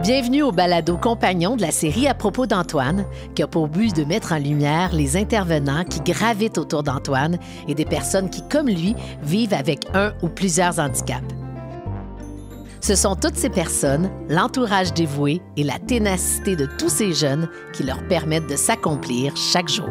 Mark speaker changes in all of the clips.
Speaker 1: Bienvenue au balado compagnon de la série À propos d'Antoine, qui a pour but de mettre en lumière les intervenants qui gravitent autour d'Antoine et des personnes qui, comme lui, vivent avec un ou plusieurs handicaps. Ce sont toutes ces personnes, l'entourage dévoué et la ténacité de tous ces jeunes qui leur permettent de s'accomplir chaque jour.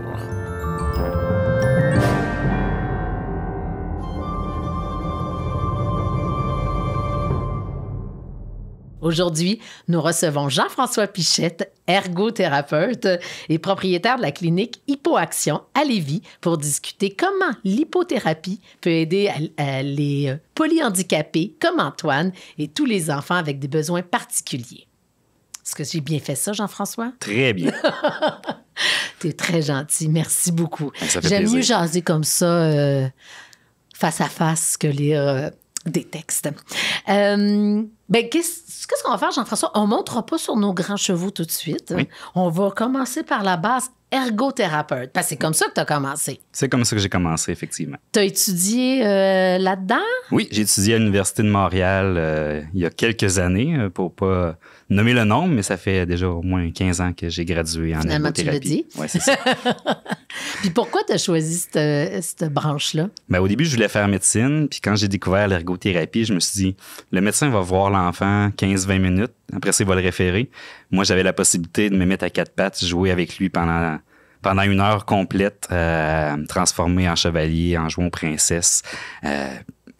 Speaker 1: Aujourd'hui, nous recevons Jean-François Pichette, ergothérapeute et propriétaire de la clinique Hypoaction à Lévis pour discuter comment l'hypothérapie peut aider les polyhandicapés comme Antoine et tous les enfants avec des besoins particuliers. Est-ce que j'ai bien fait ça, Jean-François?
Speaker 2: Très bien.
Speaker 1: Tu es très gentil. Merci beaucoup.
Speaker 2: J'aime
Speaker 1: mieux jaser comme ça face à face que lire des textes. Qu'est-ce qu'on va faire, Jean-François? On ne montera pas sur nos grands chevaux tout de suite.
Speaker 2: Oui.
Speaker 1: On va commencer par la base ergothérapeute. Parce que c'est comme ça que tu as commencé.
Speaker 2: C'est comme ça que j'ai commencé, effectivement.
Speaker 1: Tu as étudié là-dedans?
Speaker 2: Oui, j'ai étudié à l'Université de Montréal il y a quelques années, pour pas nommer le nombre, mais ça fait déjà au moins 15 ans que j'ai gradué en
Speaker 1: Finalement,
Speaker 2: ergothérapie.
Speaker 1: tu l'as dit.
Speaker 2: Oui, c'est ça.
Speaker 1: Puis pourquoi tu as choisi cette branche-là?
Speaker 2: Ben, au début, je voulais faire médecine, puis quand j'ai découvert l'ergothérapie, je me suis dit, le médecin va voir l'enfant 15-20 minutes, après ça, il va le référer. Moi, j'avais la possibilité de me mettre à quatre pattes, jouer avec lui pendant une heure complète, me transformer en chevalier, en jouant princesse,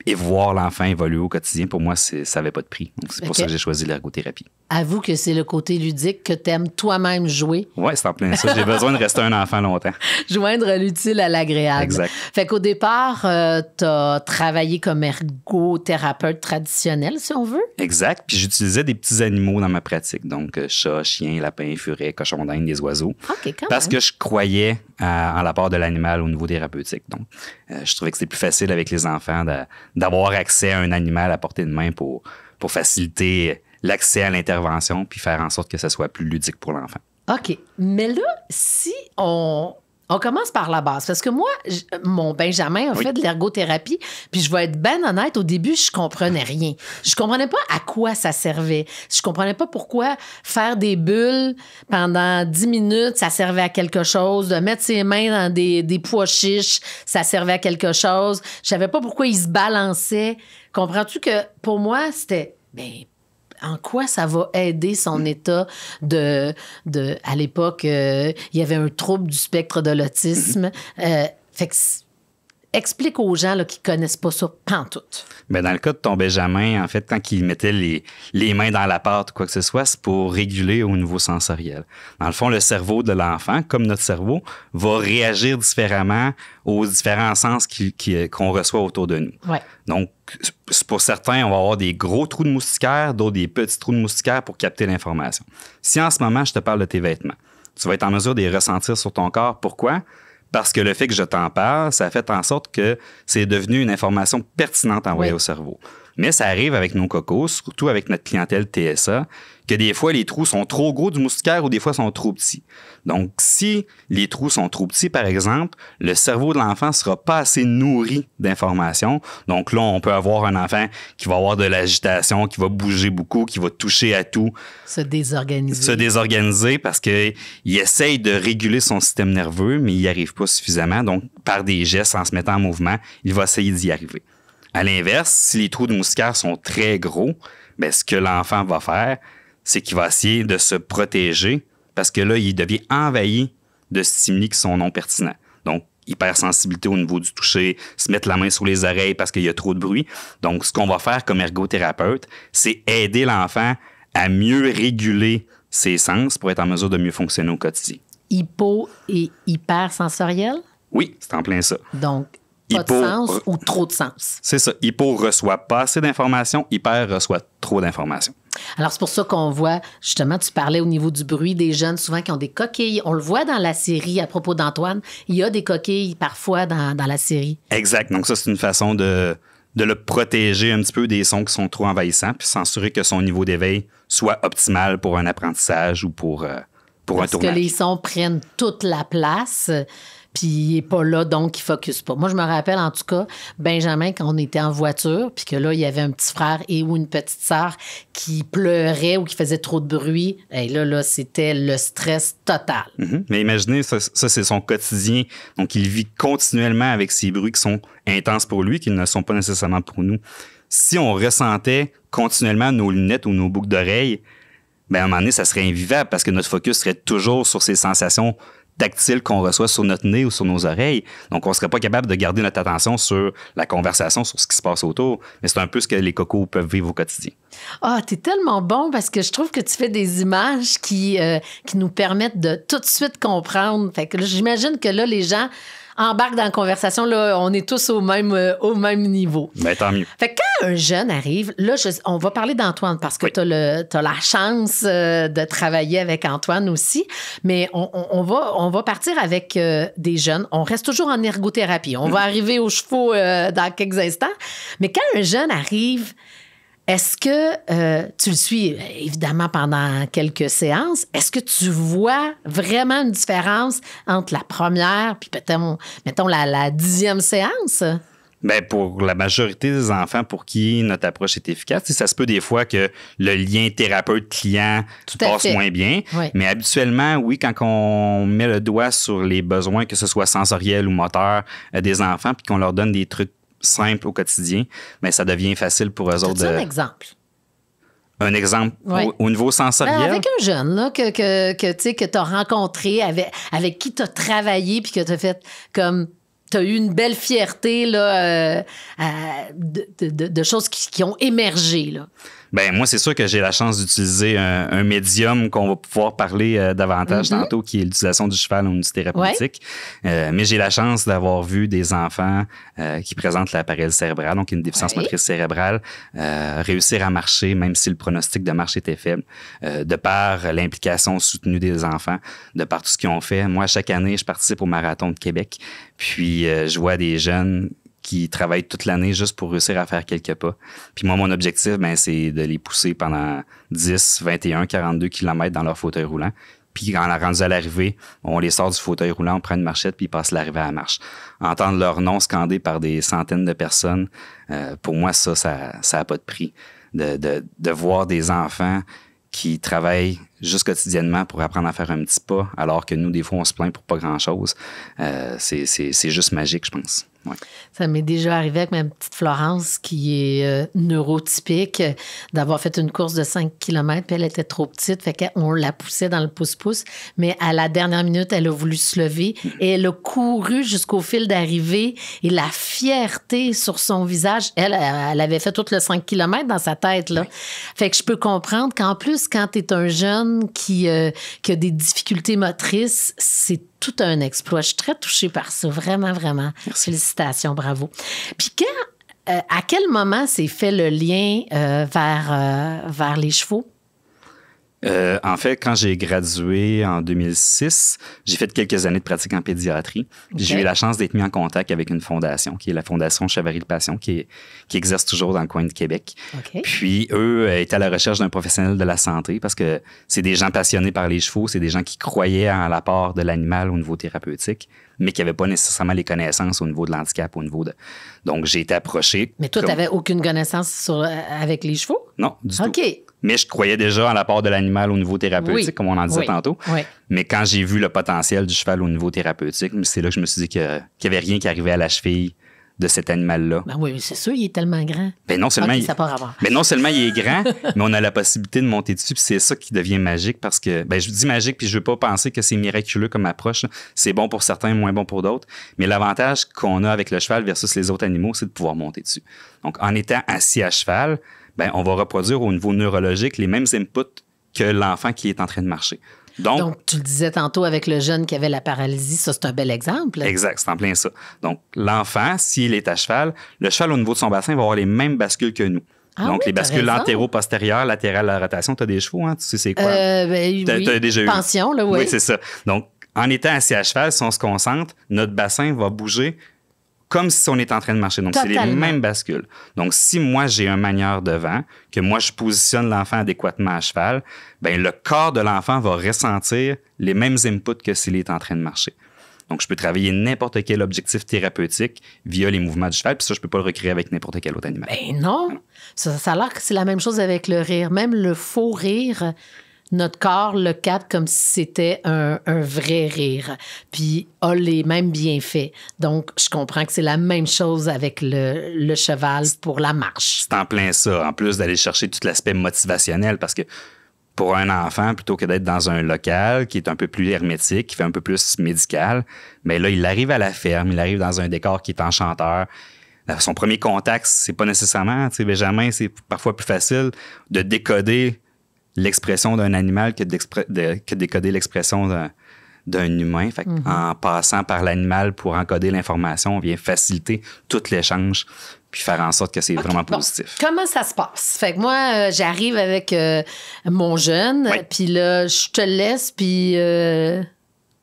Speaker 2: et voir l'enfant évoluer au quotidien. Pour moi, ça n'avait pas de prix. Donc, c'est pour ça que j'ai choisi l'ergothérapie.
Speaker 1: Avoue que c'est le côté ludique que tu aimes toi-même jouer.
Speaker 2: Oui, c'est en plein ça. J'ai besoin de rester un enfant longtemps.
Speaker 1: Joindre l'utile à l'agréable.
Speaker 2: Exact.
Speaker 1: Fait qu'au départ, tu as travaillé comme ergothérapeute traditionnel, si on veut.
Speaker 2: Exact. Puis j'utilisais des petits animaux dans ma pratique. Donc, chat, chien, lapin, furet, cochon d'Inde, des oiseaux.
Speaker 1: OK, quand
Speaker 2: Parce
Speaker 1: même.
Speaker 2: que je croyais en l'apport de l'animal au niveau thérapeutique. Donc, je trouvais que c'était plus facile avec les enfants d'avoir accès à un animal à portée de main pour faciliter l'accès à l'intervention puis faire en sorte que ça soit plus ludique pour l'enfant.
Speaker 1: OK. Mais là, si on commence par la base, parce que moi, mon Benjamin a fait de l'ergothérapie, puis je vais être ben honnête, au début, je comprenais rien. Je comprenais pas à quoi ça servait. Je comprenais pas pourquoi faire des bulles pendant 10 minutes, ça servait à quelque chose. De mettre ses mains dans des pois chiches, ça servait à quelque chose. Je savais pas pourquoi il se balançait. Comprends-tu que pour moi, c'était... en quoi ça va aider son état à l'époque, il y avait un trouble du spectre de l'autisme. Fait que explique aux gens là, qui connaissent pas ça pantoute.
Speaker 2: Bien, dans le cas de ton Benjamin, en fait, quand il mettait les mains dans la pâte ou quoi que ce soit, c'est pour réguler au niveau sensoriel. Dans le fond, le cerveau de l'enfant, comme notre cerveau, va réagir différemment aux différents sens qu'on reçoit autour de nous.
Speaker 1: Ouais.
Speaker 2: Donc, pour certains, on va avoir des gros trous de moustiquaire, d'autres des petits trous de moustiquaire pour capter l'information. Si en ce moment, je te parle de tes vêtements, tu vas être en mesure de les ressentir sur ton corps. Pourquoi? Parce que le fait que je t'en parle, ça a fait en sorte que c'est devenu une information pertinente envoyée au cerveau. Mais ça arrive avec nos cocos, surtout avec notre clientèle TSA, que des fois, les trous sont trop gros du moustiquaire ou des fois sont trop petits. Donc, si les trous sont trop petits, par exemple, le cerveau de l'enfant ne sera pas assez nourri d'informations. Donc là, on peut avoir un enfant qui va avoir de l'agitation, qui va bouger beaucoup, qui va toucher à tout.
Speaker 1: Se désorganiser.
Speaker 2: Se désorganiser parce qu'il essaye de réguler son système nerveux, mais il n'y arrive pas suffisamment. Donc, par des gestes, en se mettant en mouvement, il va essayer d'y arriver. À l'inverse, si les trous de moustiquaire sont très gros, bien, ce que l'enfant va faire, c'est qu'il va essayer de se protéger parce que là, il devient envahi de stimuli qui sont non pertinents. Donc, hypersensibilité au niveau du toucher, se mettre la main sur les oreilles parce qu'il y a trop de bruit. Donc, ce qu'on va faire comme ergothérapeute, c'est aider l'enfant à mieux réguler ses sens pour être en mesure de mieux fonctionner au quotidien.
Speaker 1: Hypo et hypersensoriel?
Speaker 2: Oui, c'est en plein ça.
Speaker 1: Donc, pas de sens ou trop de sens.
Speaker 2: C'est ça. Hypo reçoit pas assez d'informations, hyper reçoit trop d'informations.
Speaker 1: Alors, c'est pour ça qu'on voit, justement, tu parlais au niveau du bruit des jeunes, souvent qui ont des coquilles. On le voit dans la série à propos d'Antoine. Il y a des coquilles parfois dans la série.
Speaker 2: Exact. Donc, ça, c'est une façon de le protéger un petit peu des sons qui sont trop envahissants, puis s'assurer que son niveau d'éveil soit optimal pour un apprentissage ou pour un tournage.
Speaker 1: Parce que les sons prennent toute la place. puis il n'est pas là, donc il ne focus pas. Moi, je me rappelle, en tout cas, Benjamin, quand on était en voiture, puis que là, il y avait un petit frère ou une petite sœur qui pleurait ou qui faisait trop de bruit, et là, c'était le stress total.
Speaker 2: Mm-hmm. Mais imaginez, ça, c'est son quotidien. Donc, il vit continuellement avec ces bruits qui sont intenses pour lui, qui ne sont pas nécessairement pour nous. Si on ressentait continuellement nos lunettes ou nos boucles d'oreilles, ben à un moment donné, ça serait invivable parce que notre focus serait toujours sur ces sensations tactiles qu'on reçoit sur notre nez ou sur nos oreilles. Donc, on ne serait pas capable de garder notre attention sur la conversation, sur ce qui se passe autour. Mais c'est un peu ce que les cocos peuvent vivre au quotidien.
Speaker 1: Ah, t'es tellement bon parce que je trouve que tu fais des images qui nous permettent de tout de suite comprendre. Fait que là, j'imagine que là, les gens embarquent dans la conversation. Là, on est tous au même niveau.
Speaker 2: Ben, tant mieux.
Speaker 1: Fait que quand un jeune arrive, là, on va parler d'Antoine parce que t'as la chance de travailler avec Antoine aussi. Mais on va partir avec des jeunes. On reste toujours en ergothérapie. On va arriver aux chevaux dans quelques instants. Mais quand un jeune arrive, est-ce que tu le suis évidemment pendant quelques séances? Est-ce que tu vois vraiment une différence entre la première puis mettons la 10e séance?
Speaker 2: Bien, pour la majorité des enfants pour qui notre approche est efficace, ça se peut des fois que le lien thérapeute-client passe moins bien.
Speaker 1: Oui.
Speaker 2: Mais habituellement, oui, quand on met le doigt sur les besoins, que ce soit sensoriels ou moteurs des enfants, puis qu'on leur donne des trucs simple au quotidien, mais ça devient facile pour eux autres.
Speaker 1: Un exemple?
Speaker 2: Un exemple
Speaker 1: oui.
Speaker 2: au niveau sensoriel?
Speaker 1: Avec un jeune là, que tu as rencontré, avec qui tu as travaillé, puis que tu as fait comme... Tu as eu une belle fierté là, de choses qui ont émergé. Là.
Speaker 2: Ben moi, c'est sûr que j'ai la chance d'utiliser un médium qu'on va pouvoir parler davantage tantôt, qui est l'utilisation du cheval au niveau thérapeutique. Ouais. Mais j'ai la chance d'avoir vu des enfants qui présentent la paralysie cérébrale, donc une déficience motrice cérébrale, réussir à marcher, même si le pronostic de marche était faible, de par l'implication soutenue des enfants, de par tout ce qu'ils ont fait. Moi, chaque année, je participe au Marathon de Québec, puis je vois des jeunes qui travaillent toute l'année juste pour réussir à faire quelques pas. Puis moi, mon objectif, ben, c'est de les pousser pendant 10, 21, 42 kilomètres dans leur fauteuil roulant. Puis quand on a rendu à l'arrivée, on les sort du fauteuil roulant, on prend une marchette, puis ils passent l'arrivée à la marche. Entendre leur nom scandé par des centaines de personnes, pour moi, ça a pas de prix. De voir des enfants qui travaillent juste quotidiennement pour apprendre à faire un petit pas, alors que nous, des fois, on se plaint pour pas grand-chose. C'est juste magique, je pense. Ouais.
Speaker 1: Ça m'est déjà arrivé avec ma petite Florence, qui est neurotypique, d'avoir fait une course de 5 km, puis elle était trop petite, fait qu'on la poussait dans le pouce-pouce, mais à la dernière minute, elle a voulu se lever et elle a couru jusqu'au fil d'arrivée, et la fierté sur son visage, elle avait fait tout le 5 km dans sa tête, là. Fait que je peux comprendre qu'en plus, quand t'es un jeune qui a des difficultés motrices, c'est tout un exploit. Je suis très touchée par ça. Vraiment, vraiment. Merci. Félicitations, bravo. Puis à quel moment s'est fait le lien vers les chevaux?
Speaker 2: En fait, quand j'ai gradué en 2006, j'ai fait quelques années de pratique en pédiatrie. Okay. J'ai eu la chance d'être mis en contact avec une fondation, qui est la Fondation Chevalerie-Passion, qui exerce toujours dans le coin de Québec. Okay. Puis, eux étaient à la recherche d'un professionnel de la santé parce que c'est des gens passionnés par les chevaux, c'est des gens qui croyaient en l'apport de l'animal au niveau thérapeutique, mais qui n'avaient pas nécessairement les connaissances au niveau de l'handicap, au niveau de... Donc, j'ai été approché.
Speaker 1: Mais toi, tu n'avais aucune connaissance avec les chevaux?
Speaker 2: Non, du tout. Mais je croyais déjà en l'apport de l'animal au niveau thérapeutique, comme on en disait tantôt. Oui. Mais quand j'ai vu le potentiel du cheval au niveau thérapeutique, c'est là que je me suis dit qu'il n'y avait rien qui arrivait à la cheville de cet animal-là.
Speaker 1: Ben oui, c'est sûr, il est tellement grand.
Speaker 2: Ben non seulement, non seulement il est grand, mais on a la possibilité de monter dessus, puis c'est ça qui devient magique parce que, ben je dis magique, puis je veux pas penser que c'est miraculeux comme approche. Là. C'est bon pour certains, moins bon pour d'autres. Mais l'avantage qu'on a avec le cheval versus les autres animaux, c'est de pouvoir monter dessus. Donc, en étant assis à cheval, ben on va reproduire au niveau neurologique les mêmes inputs que l'enfant qui est en train de marcher.
Speaker 1: Donc, tu le disais tantôt avec le jeune qui avait la paralysie, ça, c'est un bel exemple.
Speaker 2: Exact, c'est en plein ça. Donc, l'enfant, s'il est à cheval, le cheval, au niveau de son bassin, va avoir les mêmes bascules que nous. Donc, les bascules antéro-postérieures, latérales, la rotation, tu as des chevaux, hein? Tu sais c'est quoi?
Speaker 1: T'as déjà eu. Pension, là, oui.
Speaker 2: Oui, c'est ça. Donc, en étant assis à cheval, si on se concentre, notre bassin va bouger comme si on était en train de marcher. Donc, totalement. C'est les mêmes bascules. Donc, si moi, j'ai un manieur devant, que moi, je positionne l'enfant adéquatement à cheval, bien, le corps de l'enfant va ressentir les mêmes inputs que s'il est en train de marcher. Donc, je peux travailler n'importe quel objectif thérapeutique via les mouvements du cheval, puis ça, je peux pas le recréer avec n'importe quel autre animal.
Speaker 1: Ben non! Ça a l'air que c'est la même chose avec le rire. Même le faux rire, notre corps le capte comme si c'était un vrai rire, puis a les mêmes bienfaits. Donc, je comprends que c'est la même chose avec le cheval pour la marche.
Speaker 2: C'est en plein ça, en plus d'aller chercher tout l'aspect motivationnel, parce que pour un enfant, plutôt que d'être dans un local qui est un peu plus hermétique, qui fait un peu plus médical, mais là, il arrive à la ferme, il arrive dans un décor qui est enchanteur. Son premier contact, c'est pas nécessairement, tu sais, Benjamin, c'est parfois plus facile de décoder l'expression d'un animal que de décoder l'expression d'un humain. Fait en passant par l'animal pour encoder l'information, on vient faciliter tout l'échange puis faire en sorte que c'est vraiment positif.
Speaker 1: Comment ça se passe? Fait que moi, j'arrive avec mon jeune, puis là, je te laisse, puis...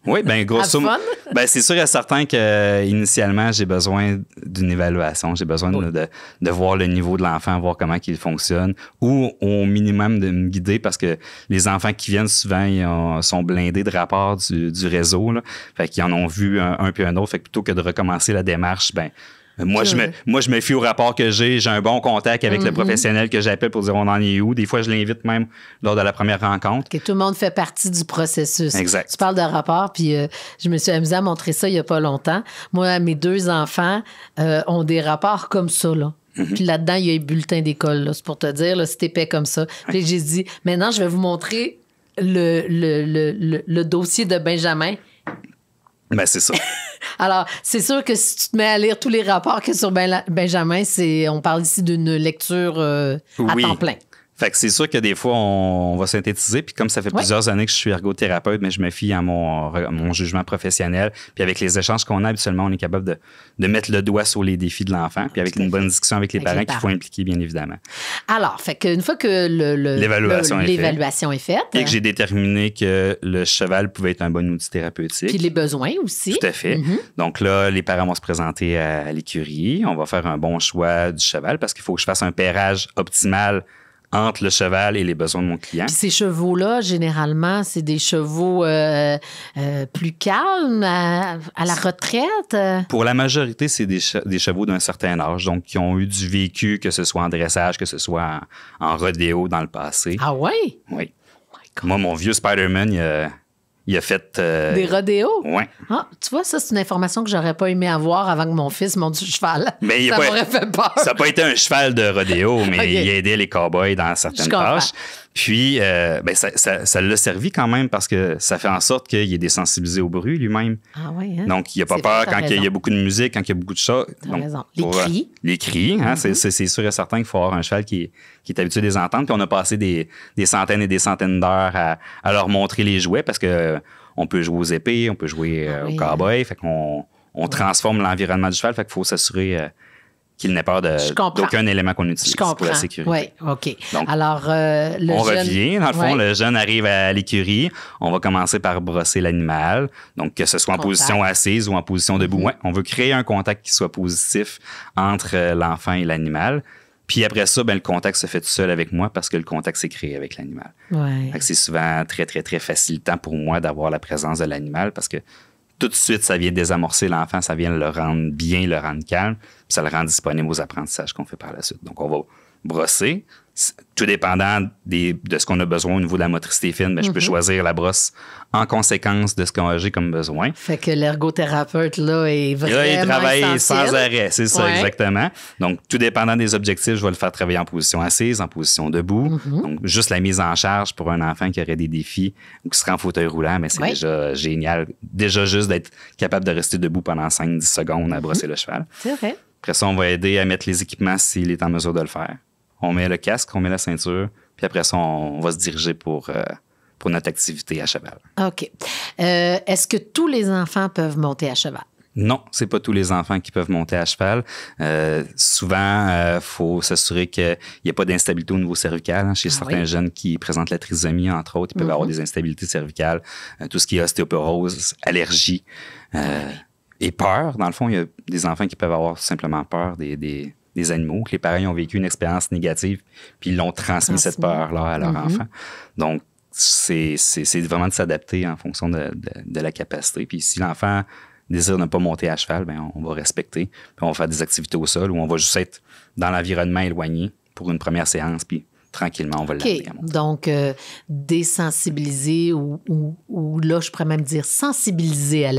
Speaker 2: Oui, bien, grosso modo. Ben, c'est sûr et certain qu'initialement, j'ai besoin d'une évaluation. J'ai besoin de voir le niveau de l'enfant, voir comment il fonctionne, ou au minimum de me guider parce que les enfants qui viennent souvent, ils sont blindés de rapports du réseau. Là. Fait qu'ils en ont vu un puis un autre. Fait que plutôt que de recommencer la démarche, ben moi, je me fie au rapport que j'ai un bon contact avec le professionnel que j'appelle pour dire on en est où. Des fois, je l'invite même lors de la première rencontre.
Speaker 1: Que tout le monde fait partie du processus.
Speaker 2: Exact.
Speaker 1: Tu parles de rapport, puis je me suis amusée à montrer ça il n'y a pas longtemps. Moi, mes 2 enfants ont des rapports comme ça, là. Puis là-dedans, il y a les bulletins d'école, là. C'est pour te dire, là, c'est épais comme ça. Puis j'ai dit, maintenant, je vais vous montrer le dossier de Benjamin.
Speaker 2: Ben, c'est ça.
Speaker 1: Alors, c'est sûr que si tu te mets à lire tous les rapports que sur Benjamin, on parle ici d'une lecture à temps plein.
Speaker 2: Fait que c'est sûr que des fois, on va synthétiser. Puis comme ça fait plusieurs années que je suis ergothérapeute, mais je me fie à mon jugement professionnel. Puis avec les échanges qu'on a, habituellement, on est capable de mettre le doigt sur les défis de l'enfant. Puis avec une bonne discussion avec les parents qu'il faut impliquer, bien évidemment.
Speaker 1: Alors, fait qu'une fois que l'évaluation est faite...
Speaker 2: Et que j'ai déterminé que le cheval pouvait être un bon outil thérapeutique.
Speaker 1: Puis les besoins aussi.
Speaker 2: Tout à fait. Donc là, les parents vont se présenter à l'écurie. On va faire un bon choix du cheval parce qu'il faut que je fasse un pairage optimal entre le cheval et les besoins de mon client.
Speaker 1: Puis ces chevaux-là, généralement, c'est des chevaux plus calmes, à la retraite?
Speaker 2: Pour la majorité, c'est des chevaux d'un certain âge, donc qui ont eu du vécu, que ce soit en dressage, que ce soit en rodéo dans le passé.
Speaker 1: Ah oui?
Speaker 2: Oui. Moi, mon vieux Spider-Man, il a fait...
Speaker 1: Des rodéos?
Speaker 2: Oui.
Speaker 1: Ah, tu vois, ça, c'est une information que j'aurais pas aimé avoir avant que mon fils monte sur cheval.
Speaker 2: Mais
Speaker 1: ça m'aurait fait peur.
Speaker 2: Ça n'a pas été un cheval de rodéo, mais il aidait les cow-boys dans certaines tâches. Puis, ça l'a servi quand même parce que ça fait en sorte qu'il est désensibilisé au bruit lui-même.
Speaker 1: Ah oui, hein?
Speaker 2: Donc, il n'a pas peur quand il y a beaucoup de musique, quand il y a beaucoup de choses.
Speaker 1: T'as raison. Les cris.
Speaker 2: Les cris, hein, c'est sûr et certain qu'il faut avoir un cheval qui est habitué de les entendre. Puis on a passé des centaines et des centaines d'heures à leur montrer les jouets parce que on peut jouer aux épées, on peut jouer au cow-boy. Fait qu'on transforme l'environnement du cheval. Fait qu'il faut s'assurer qu'il n'ait peur d'aucun élément qu'on utilise pour la sécurité.
Speaker 1: Oui, OK.
Speaker 2: Donc,
Speaker 1: alors,
Speaker 2: on revient. Dans le fond, le jeune arrive à l'écurie. On va commencer par brosser l'animal. Donc, que ce soit en position assise ou en position debout. Ouais, on veut créer un contact qui soit positif entre l'enfant et l'animal. Puis après ça, le contact se fait tout seul avec moi parce que le contact s'est créé avec l'animal.
Speaker 1: Ouais.
Speaker 2: C'est souvent très, très, très facilitant pour moi d'avoir la présence de l'animal parce que tout de suite, ça vient désamorcer l'enfant, ça vient le rendre bien, le rendre calme, puis ça le rend disponible aux apprentissages qu'on fait par la suite. Donc, on va brosser. Tout dépendant de ce qu'on a besoin au niveau de la motricité fine, je peux choisir la brosse en conséquence de ce que j'ai comme besoin.
Speaker 1: Fait que l'ergothérapeute, là, est vraiment
Speaker 2: là, il travaille
Speaker 1: essentiel.
Speaker 2: sans arrêt, c'est ça, exactement. Donc, tout dépendant des objectifs, je vais le faire travailler en position assise, en position debout. Donc, juste la mise en charge pour un enfant qui aurait des défis ou qui serait en fauteuil roulant, mais c'est déjà génial. Déjà juste d'être capable de rester debout pendant 5-10 secondes à brosser le cheval.
Speaker 1: C'est vrai.
Speaker 2: Après ça, on va aider à mettre les équipements s'il est en mesure de le faire. On met le casque, on met la ceinture, puis après ça, on va se diriger pour notre activité à cheval.
Speaker 1: OK. Est-ce que tous les enfants peuvent monter à cheval?
Speaker 2: Non, c'est pas tous les enfants qui peuvent monter à cheval. Souvent, faut s'assurer qu'il n'y a pas d'instabilité au niveau cervical. Chez certains jeunes qui présentent la trisomie, entre autres, ils peuvent avoir des instabilités cervicales. Tout ce qui est ostéoporose, allergie et peur. Dans le fond, il y a des enfants qui peuvent avoir simplement peur des animaux, que les parents ont vécu une expérience négative, puis ils l'ont transmis cette peur-là à leur enfant. Donc, c'est vraiment de s'adapter en fonction de la capacité. Puis si l'enfant désire ne pas monter à cheval, ben on va respecter. Puis on va faire des activités au sol ou on va juste être dans l'environnement éloigné pour une première séance, puis tranquillement, on va l'amener à monter.
Speaker 1: Donc, désensibiliser ou là, je pourrais même dire sensibiliser à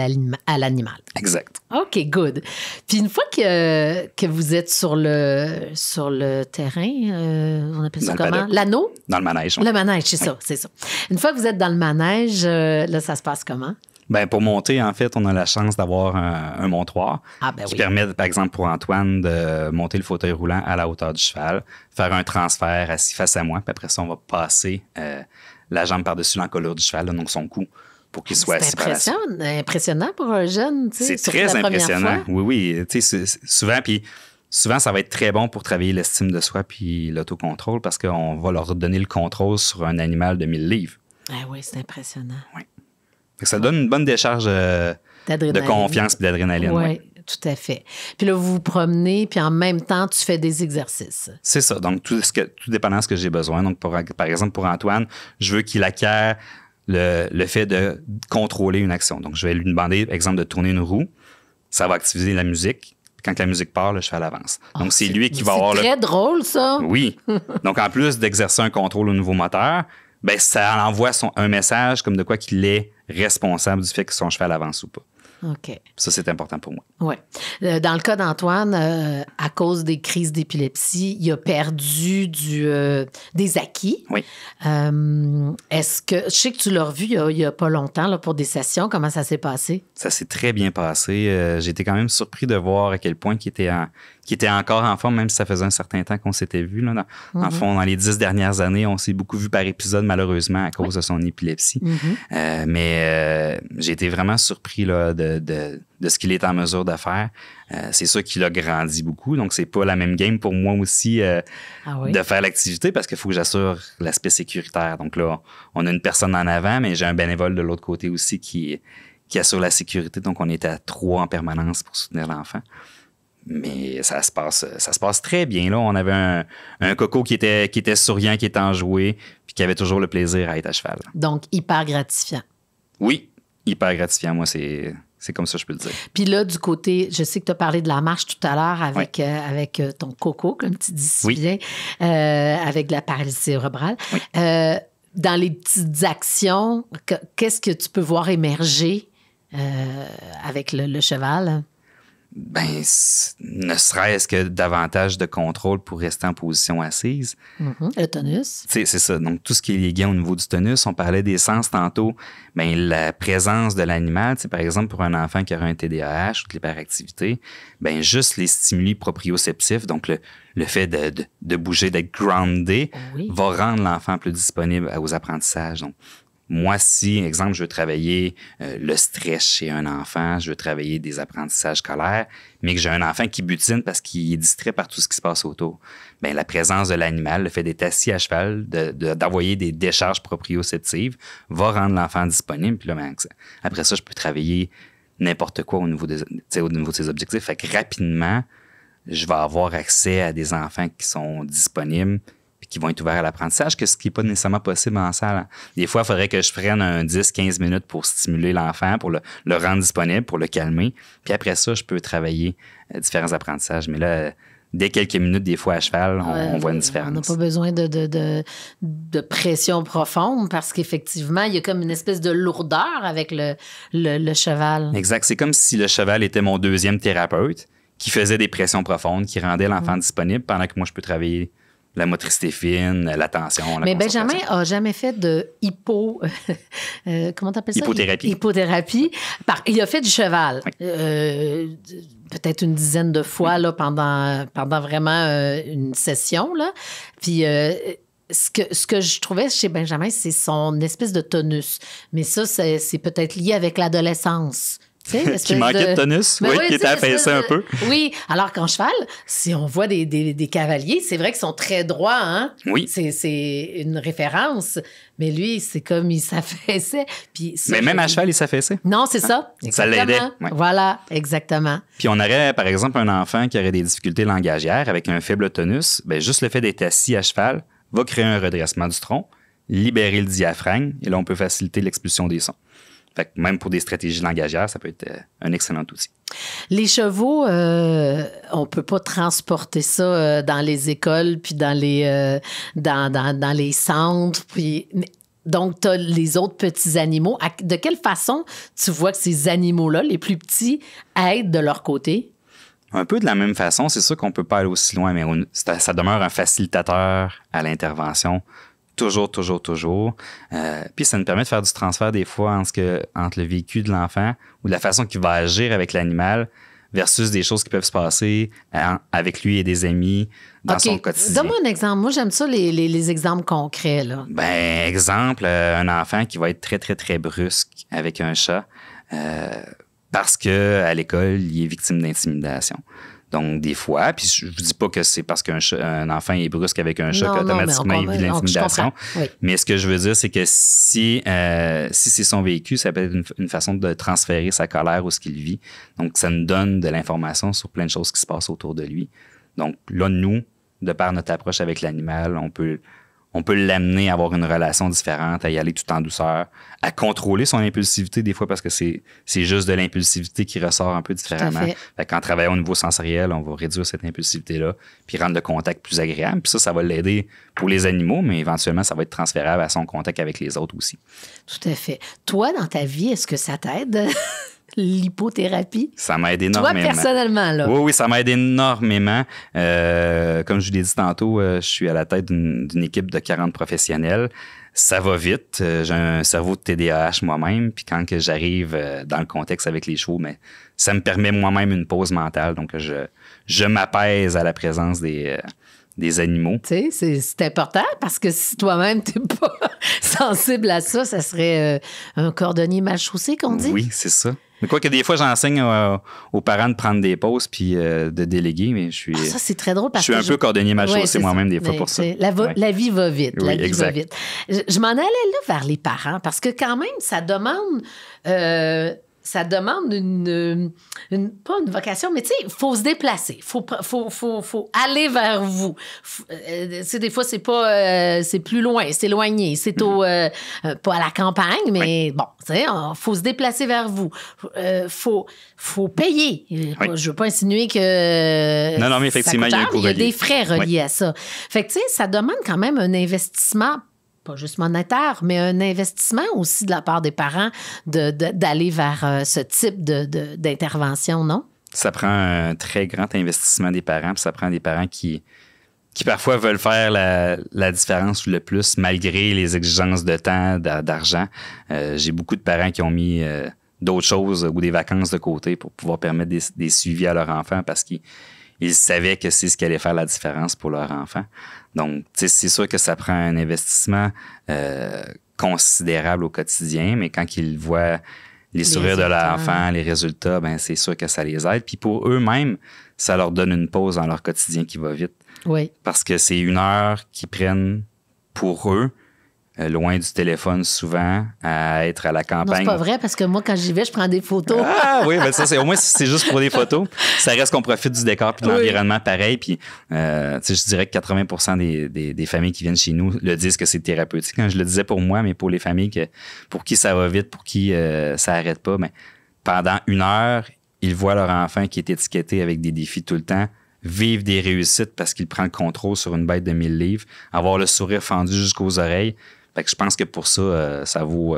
Speaker 1: l'animal.
Speaker 2: Exact.
Speaker 1: OK, good. Puis une fois que vous êtes sur le terrain, on appelle ça comment? L'anneau?
Speaker 2: Dans le manège.
Speaker 1: Le manège, c'est ça. Une fois que vous êtes dans le manège, là, ça se passe comment?
Speaker 2: Ben, pour monter, en fait, on a la chance d'avoir un montoir qui permet, par exemple, pour Antoine, de monter le fauteuil roulant à la hauteur du cheval, faire un transfert assis face à moi, puis après ça, on va passer la jambe par-dessus l'encolure du cheval, là, donc son cou, pour qu'il soit assis par la suite.
Speaker 1: C'est impressionnant pour un jeune, tu sais.
Speaker 2: C'est très impressionnant. Oui. Tu sais, souvent, ça va être très bon pour travailler l'estime de soi puis l'autocontrôle parce qu'on va leur donner le contrôle sur un animal de 1000 livres.
Speaker 1: Ah oui, c'est impressionnant.
Speaker 2: Oui. Ça donne une bonne décharge de confiance et d'adrénaline.
Speaker 1: Oui, tout à fait. Puis là, vous vous promenez, puis en même temps, tu fais des exercices.
Speaker 2: C'est ça. Donc, tout dépendant de ce que j'ai besoin. Donc, par exemple, pour Antoine, je veux qu'il acquiert le fait de contrôler une action. Donc, je vais lui demander, par exemple, de tourner une roue. Ça va activer la musique. Quand la musique part, le cheval avance. Donc, c'est lui qui va avoir...
Speaker 1: C'est très drôle, ça.
Speaker 2: Oui. Donc, en plus d'exercer un contrôle au nouveau moteur, ben ça envoie un message comme de quoi qu'il est responsable du fait que son cheval avance ou pas.
Speaker 1: OK.
Speaker 2: Ça, c'est important pour moi.
Speaker 1: Oui. Dans le cas d'Antoine, à cause des crises d'épilepsie, il a perdu des acquis.
Speaker 2: Oui.
Speaker 1: Est-ce que... Je sais que tu l'as revu il y a pas longtemps là, pour des sessions. Comment ça s'est passé?
Speaker 2: Ça s'est très bien passé. J'ai été quand même surpris de voir à quel point il était encore en forme, même si ça faisait un certain temps qu'on s'était vu. Là. Dans le fond, dans les 10 dernières années, on s'est beaucoup vu par épisode, malheureusement, à cause de son épilepsie. Mais j'ai été vraiment surpris là, de ce qu'il est en mesure de faire. C'est sûr qu'il a grandi beaucoup, donc c'est pas la même game pour moi aussi de faire l'activité parce qu'il faut que j'assure l'aspect sécuritaire. Donc là, on a une personne en avant, mais j'ai un bénévole de l'autre côté aussi qui assure la sécurité. Donc, on est à 3 en permanence pour soutenir l'enfant. Mais ça se passe très bien. Là, on avait un coco qui était souriant, qui était enjoué, puis qui avait toujours le plaisir à être à cheval.
Speaker 1: Donc, hyper gratifiant.
Speaker 2: Oui, hyper gratifiant. Moi, c'est comme ça, je peux le dire.
Speaker 1: Puis là, du côté, je sais que tu as parlé de la marche tout à l'heure avec ton coco, comme tu dis si bien, avec de la paralysie cérébrale.
Speaker 2: Oui.
Speaker 1: Dans les petites actions, qu'est-ce que tu peux voir émerger avec le cheval?
Speaker 2: Ben, ne serait-ce que davantage de contrôle pour rester en position assise.
Speaker 1: Le tonus.
Speaker 2: C'est ça. Donc, tout ce qui est lié au niveau du tonus, on parlait des sens tantôt. Ben, la présence de l'animal, par exemple, pour un enfant qui aurait un TDAH ou de l'hyperactivité, ben, juste les stimuli proprioceptifs, donc le fait de bouger, d'être groundé, va rendre l'enfant plus disponible aux apprentissages. Donc, moi, si, exemple, je veux travailler le stress chez un enfant, je veux travailler des apprentissages scolaires, mais que j'ai un enfant qui butine parce qu'il est distrait par tout ce qui se passe autour, bien, la présence de l'animal, le fait d'être assis à cheval, d'envoyer des décharges proprioceptives, va rendre l'enfant disponible. Puis là, ben, après ça, je peux travailler n'importe quoi au niveau de ses objectifs. Fait que rapidement, je vais avoir accès à des enfants qui sont disponibles qui vont être ouverts à l'apprentissage, ce qui n'est pas nécessairement possible en salle. Des fois, il faudrait que je prenne un 10-15 minutes pour stimuler l'enfant, pour le rendre disponible, pour le calmer. Puis après ça, je peux travailler différents apprentissages. Mais là, dès quelques minutes, des fois à cheval, on voit une différence.
Speaker 1: On n'a pas besoin de pression profonde parce qu'effectivement, il y a comme une espèce de lourdeur avec le cheval.
Speaker 2: Exact. C'est comme si le cheval était mon deuxième thérapeute qui faisait des pressions profondes, qui rendait l'enfant disponible pendant que moi, je peux travailler la motricité fine, l'attention, la
Speaker 1: Mais Benjamin n'a jamais fait de comment t'appelles ça? Hypothérapie. Il a fait du cheval.
Speaker 2: Oui.
Speaker 1: Peut-être une dizaine de fois là, pendant vraiment une session. Là. Puis ce que je trouvais chez Benjamin, c'est son espèce de tonus. Mais ça, c'est peut-être lié avec l'adolescence.
Speaker 2: Qui manquait de tonus, qui était affaissé un peu.
Speaker 1: Oui, alors qu'en cheval, si on voit des cavaliers, c'est vrai qu'ils sont très droits, hein?
Speaker 2: Oui.
Speaker 1: C'est une référence, mais lui, c'est comme il s'affaissait.
Speaker 2: Mais même à cheval, il s'affaissait.
Speaker 1: Non, c'est ça.
Speaker 2: Ça l'aidait.
Speaker 1: Ouais. Voilà, exactement.
Speaker 2: Puis on aurait, par exemple, un enfant qui aurait des difficultés langagières avec un faible tonus, bien, juste le fait d'être assis à cheval va créer un redressement du tronc, libérer le diaphragme, et là, on peut faciliter l'expulsion des sons. Fait que même pour des stratégies langagières, ça peut être un excellent outil.
Speaker 1: Les chevaux, on peut pas transporter ça dans les écoles puis dans les centres. Donc, tu as les autres petits animaux. De quelle façon tu vois que ces animaux-là, les plus petits, aident de leur côté?
Speaker 2: Un peu de la même façon. C'est sûr qu'on ne peut pas aller aussi loin, mais ça demeure un facilitateur à l'intervention. Toujours. Puis ça nous permet de faire du transfert des fois entre le vécu de l'enfant ou la façon qu'il va agir avec l'animal versus des choses qui peuvent se passer avec lui et des amis dans son quotidien.
Speaker 1: Donne-moi un exemple. Moi, j'aime ça, les exemples concrets. Là.
Speaker 2: Ben, exemple, un enfant qui va être très, très, très brusque avec un chat parce qu'à l'école, il est victime d'intimidation. Donc, des fois, puis je ne vous dis pas que c'est parce qu'un enfant est brusque avec un chat qu'automatiquement il vit de l'intimidation. Oui. Mais ce que je veux dire, c'est que si c'est son vécu, ça peut être une façon de transférer sa colère ou ce qu'il vit. Donc, ça nous donne de l'information sur plein de choses qui se passent autour de lui. Donc, là, nous, de par notre approche avec l'animal, on peut l'amener à avoir une relation différente, à y aller tout en douceur, à contrôler son impulsivité des fois parce que c'est juste de l'impulsivité qui ressort un peu différemment. Fait qu'en travaillant au niveau sensoriel, on va réduire cette impulsivité-là puis rendre le contact plus agréable. Puis ça va l'aider pour les animaux, mais éventuellement, ça va être transférable à son contact avec les autres aussi.
Speaker 1: Tout à fait. Toi, dans ta vie, est-ce que ça t'aide? L'hypothérapie?
Speaker 2: Ça m'aide énormément.
Speaker 1: Toi, personnellement, là?
Speaker 2: Oui, ça m'aide énormément. Comme je vous l'ai dit tantôt, je suis à la tête d'une équipe de 40 professionnels. Ça va vite. J'ai un cerveau de TDAH moi-même. Puis quand que j'arrive dans le contexte avec les chevaux, mais ça me permet moi-même une pause mentale. Donc, je m'apaise à la présence des animaux.
Speaker 1: Tu sais, c'est important parce que si toi-même, tu n'es pas sensible à ça, ça serait un cordonnier mal chaussé, qu'on dit?
Speaker 2: Oui, c'est ça. Mais quoi que des fois, j'enseigne aux parents de prendre des pauses puis de déléguer, mais je suis...
Speaker 1: ça, c'est très drôle parce
Speaker 2: que... Je suis un peu cordonnier mal chaussé moi-même des fois pour ça.
Speaker 1: La vie va vite.
Speaker 2: Oui,
Speaker 1: la vie
Speaker 2: exact.
Speaker 1: va vite. Je m'en allais là vers les parents parce que quand même, ça demande... ça demande pas une vocation, mais tu sais, il faut se déplacer. Faut aller vers vous. Des fois, c'est pas, c'est plus loin, c'est éloigné. C'est pas à la campagne, mais bon, tu sais, faut se déplacer vers vous. Faut payer. Je veux pas insinuer que.
Speaker 2: Non, mais effectivement, il y a un coût relié.
Speaker 1: Il y a des frais reliés à ça. Fait que, tu sais, ça demande quand même un investissement. Pas juste monétaire, mais un investissement aussi de la part des parents d'aller vers ce type d'intervention, non?
Speaker 2: Ça prend un très grand investissement des parents, puis ça prend des parents qui parfois veulent faire la différence le plus malgré les exigences de temps, d'argent. J'ai beaucoup de parents qui ont mis d'autres choses ou des vacances de côté pour pouvoir permettre des suivis à leur enfant parce qu'ils savaient que c'est ce qui allait faire la différence pour leur enfant. Donc, c'est sûr que ça prend un investissement considérable au quotidien, mais quand ils voient les sourires de l'enfant, les résultats, ben c'est sûr que ça les aide. Puis pour eux-mêmes, ça leur donne une pause dans leur quotidien qui va vite.
Speaker 1: Oui.
Speaker 2: Parce que c'est 1 heure qu'ils prennent pour eux, loin du téléphone souvent, à être à la campagne.
Speaker 1: Non, c'est pas vrai, parce que moi, quand j'y vais, je prends des photos.
Speaker 2: Ah oui, ben ça, au moins, c'est juste pour des photos. Ça reste qu'on profite du décor puis de l'environnement pareil. Puis, je dirais que 80% des familles qui viennent chez nous le disent que c'est thérapeutique. Quand je le disais pour moi, mais pour les familles pour qui ça va vite, pour qui ça arrête pas, mais pendant 1 heure, ils voient leur enfant qui est étiqueté avec des défis tout le temps, vivre des réussites parce qu'il prend le contrôle sur une bête de 1000 livres, avoir le sourire fendu jusqu'aux oreilles. Fait que je pense que pour ça, ça vaut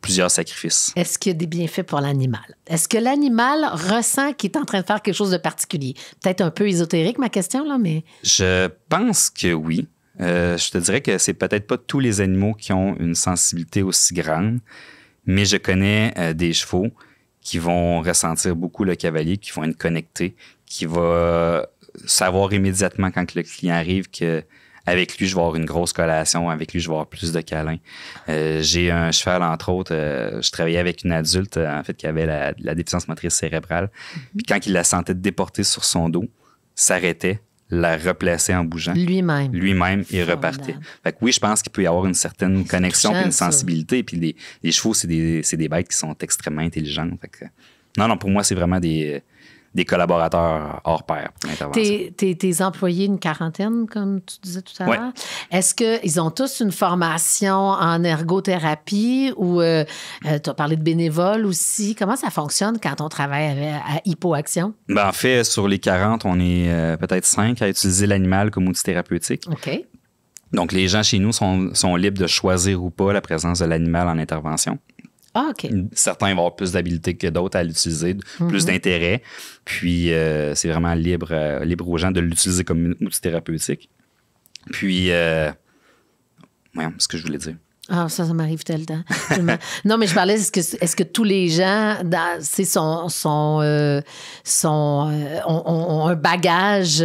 Speaker 2: plusieurs sacrifices.
Speaker 1: Est-ce qu'il y a des bienfaits pour l'animal? Est-ce que l'animal ressent qu'il est en train de faire quelque chose de particulier? Peut-être un peu ésotérique, ma question, là, mais...
Speaker 2: Je pense que oui. Je te dirais que c'est peut-être pas tous les animaux qui ont une sensibilité aussi grande, mais je connais des chevaux qui vont ressentir beaucoup le cavalier, qui vont être connectés, qui vont savoir immédiatement quand le client arrive que avec lui, je vais avoir une grosse collation. Avec lui, je vais avoir plus de câlins. J'ai un cheval, entre autres. Je travaillais avec une adulte, en fait, qui avait la déficience motrice cérébrale. Puis quand il la sentait déporter sur son dos, s'arrêtait, la replaçait en bougeant.
Speaker 1: Lui-même,
Speaker 2: il repartait. Fait que oui, je pense qu'il peut y avoir une certaine connexion et une sensibilité. Puis les chevaux, c'est des bêtes qui sont extrêmement intelligentes. Fait que, non, pour moi, c'est vraiment des des collaborateurs hors pair pour l'intervention.
Speaker 1: Tes employés, une quarantaine, comme tu disais tout à
Speaker 2: Ouais.
Speaker 1: l'heure, est-ce qu'ils ont tous une formation en ergothérapie ou tu as parlé de bénévoles aussi? Comment ça fonctionne quand on travaille à Hypoaction?
Speaker 2: Ben, en fait, sur les 40, on est peut-être 5 à utiliser l'animal comme outil thérapeutique.
Speaker 1: OK.
Speaker 2: Donc, les gens chez nous sont libres de choisir ou pas la présence de l'animal en intervention.
Speaker 1: Ah, OK.
Speaker 2: Certains vont avoir plus d'habileté que d'autres à l'utiliser, plus d'intérêt. Puis, c'est vraiment libre aux gens de l'utiliser comme outil thérapeutique. Puis, voyons, ce que je voulais dire.
Speaker 1: Ah, ça m'arrive tout le temps. Non, mais je parlais, est-ce que tous les gens ont un bagage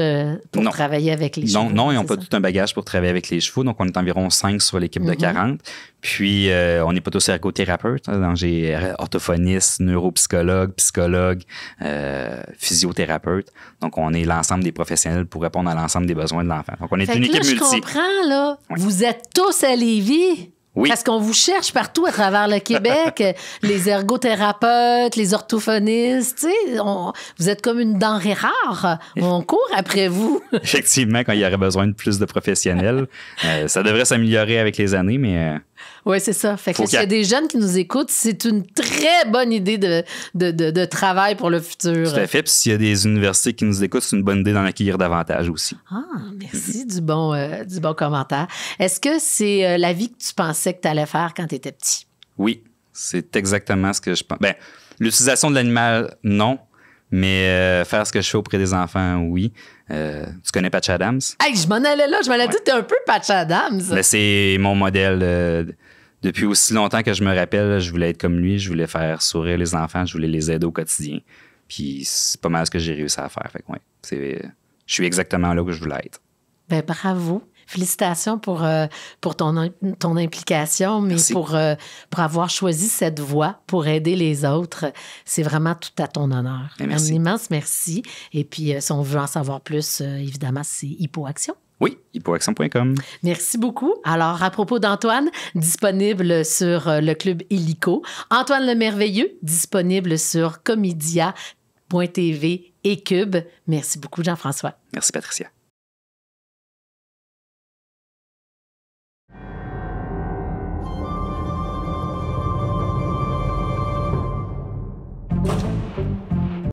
Speaker 1: pour travailler avec les chevaux?
Speaker 2: Non, ils n'ont pas tout un bagage pour travailler avec les chevaux. Donc, on est environ 5 sur l'équipe de 40. Puis, on n'est pas tous ergothérapeutes. Donc, j'ai orthophoniste, neuropsychologue, psychologue, physiothérapeute. Donc, on est l'ensemble des professionnels pour répondre à l'ensemble des besoins de l'enfant. Donc, on est une équipe multi.
Speaker 1: Je comprends, là. Ouais. Vous êtes tous à Lévis.
Speaker 2: Oui.
Speaker 1: Parce qu'on vous cherche partout à travers le Québec, les ergothérapeutes, les orthophonistes, tu sais, vous êtes comme une denrée rare. On court après vous.
Speaker 2: Effectivement, quand il y aurait besoin de plus de professionnels, ça devrait s'améliorer avec les années, mais...
Speaker 1: Oui, c'est ça. Fait que s'il y a des jeunes qui nous écoutent, c'est une très bonne idée de travail pour le futur.
Speaker 2: Tout à fait. Puis s'il y a des universités qui nous écoutent, c'est une bonne idée d'en acquérir davantage aussi.
Speaker 1: Ah, merci du bon commentaire. Est-ce que c'est la vie que tu pensais que tu allais faire quand tu étais petit?
Speaker 2: Oui, c'est exactement ce que je pense. Bien, l'utilisation de l'animal, non. Mais faire ce que je fais auprès des enfants, oui. Tu connais Patch Adams?
Speaker 1: Hey, je m'en allais là. Je m'en allais dit, t'es un peu Patch Adams.
Speaker 2: Mais c'est mon modèle. Depuis aussi longtemps que je me rappelle, je voulais être comme lui. Je voulais faire sourire les enfants. Je voulais les aider au quotidien. Puis c'est pas mal ce que j'ai réussi à faire. Fait que, ouais, je suis exactement là où je voulais être.
Speaker 1: Ben bravo. Félicitations pour ton implication, mais pour avoir choisi cette voie pour aider les autres. C'est vraiment tout à ton honneur.
Speaker 2: Merci.
Speaker 1: Un immense merci. Et puis, si on veut en savoir plus, évidemment, c'est Hypoaction.
Speaker 2: Oui, hypoaction.com.
Speaker 1: Merci beaucoup. Alors, à propos d'Antoine, disponible sur le Club Illico. Antoine le Merveilleux, disponible sur comédia.tv et Cube. Merci beaucoup, Jean-François.
Speaker 2: Merci, Patricia.